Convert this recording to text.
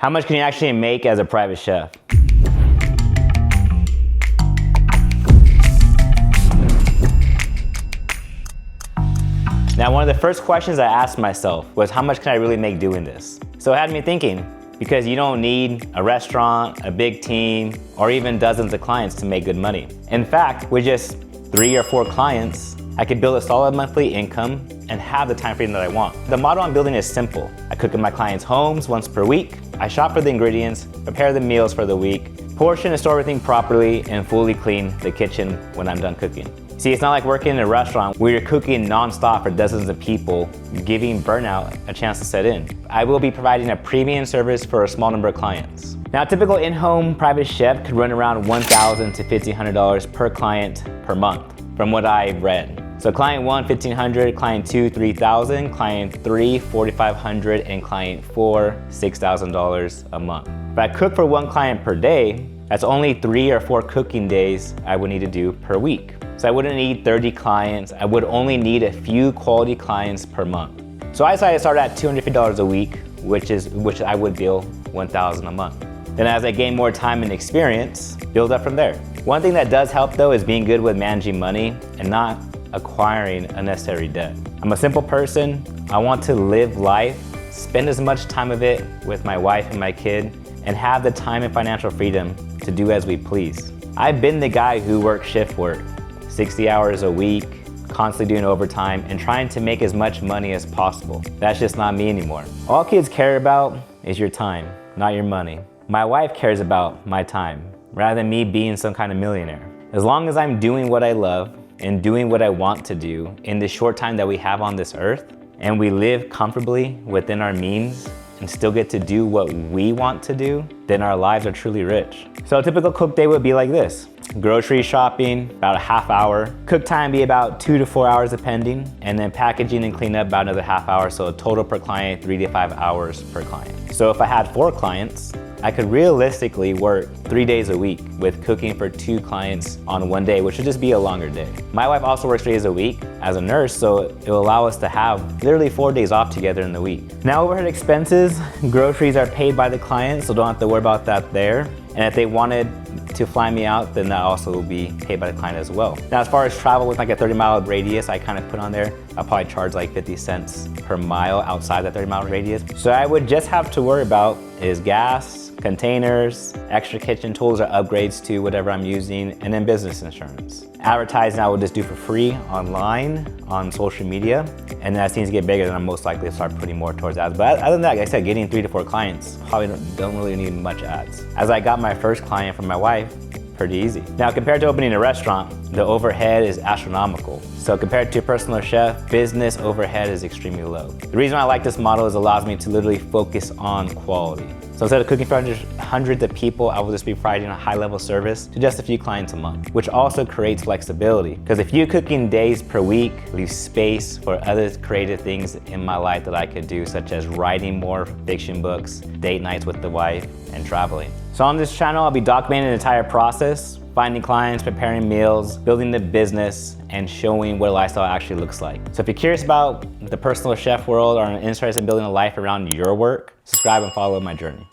How much can you actually make as a private chef? Now, one of the first questions I asked myself was, how much can I really make doing this? So it had me thinking, because you don't need a restaurant, a big team, or even dozens of clients to make good money. In fact, with just 3 or 4 clients, I could build a solid monthly income and have the time freedom that I want. The model I'm building is simple. I cook in my clients' homes once per week. I shop for the ingredients, prepare the meals for the week, portion and store everything properly, and fully clean the kitchen when I'm done cooking. See, it's not like working in a restaurant where you're cooking nonstop for dozens of people, giving burnout a chance to set in. I will be providing a premium service for a small number of clients. Now, a typical in-home private chef could run around $1,000 to $1,500 per client per month, from what I've read. So client 1, $1,500, client 2, $3,000, client 3, $4,500, and client 4, $6,000 a month. If I cook for 1 client per day, that's only 3 or 4 cooking days I would need to do per week. So I wouldn't need 30 clients. I would only need a few quality clients per month. So I decided to start at $250 a week, which I would bill $1,000 a month. Then as I gain more time and experience, build up from there. One thing that does help though is being good with managing money and not acquiring unnecessary debt. I'm a simple person. I want to live life, spend as much time of it with my wife and my kid, and have the time and financial freedom to do as we please. I've been the guy who works shift work, 60 hours a week, constantly doing overtime and trying to make as much money as possible. That's just not me anymore. All kids care about is your time, not your money. My wife cares about my time, rather than me being some kind of millionaire. As long as I'm doing what I love and doing what I want to do in the short time that we have on this earth, and we live comfortably within our means and still get to do what we want to do, then our lives are truly rich. So a typical cook day would be like this. Grocery shopping, about a half hour. Cook time be about 2 to 4 hours depending, and then packaging and cleanup about another half hour, so a total per client, 3 to 5 hours per client. So if I had 4 clients, I could realistically work 3 days a week with cooking for 2 clients on 1 day, which would just be a longer day. My wife also works 3 days a week as a nurse, so it will allow us to have literally 4 days off together in the week. Now, overhead expenses, groceries are paid by the client, so don't have to worry about that there. And if they wanted to fly me out, then that also will be paid by the client as well. Now, as far as travel with like a 30-mile radius, I kind of put on there, I'll probably charge like 50 cents per mile outside that 30-mile radius. So I would just have to worry about is gas, containers, extra kitchen tools or upgrades to whatever I'm using, and then business insurance. Advertising I will just do for free online, on social media, and then as things get bigger, then I'm most likely to start putting more towards ads. But other than that, like I said, getting 3 to 4 clients, probably don't really need much ads. As I got my first client from my wife, pretty easy. Now, compared to opening a restaurant, the overhead is astronomical. So compared to a personal chef, business overhead is extremely low. The reason I like this model is it allows me to literally focus on quality. So instead of cooking for hundreds of people, I will just be providing a high-level service to just a few clients a month, which also creates flexibility. Because a few cooking days per week leaves space for other creative things in my life that I could do, such as writing more fiction books, date nights with the wife, and traveling. So on this channel, I'll be documenting the entire process, finding clients, preparing meals, building the business, and showing what a lifestyle actually looks like. So if you're curious about the personal chef world or interested in building a life around your work, subscribe and follow my journey.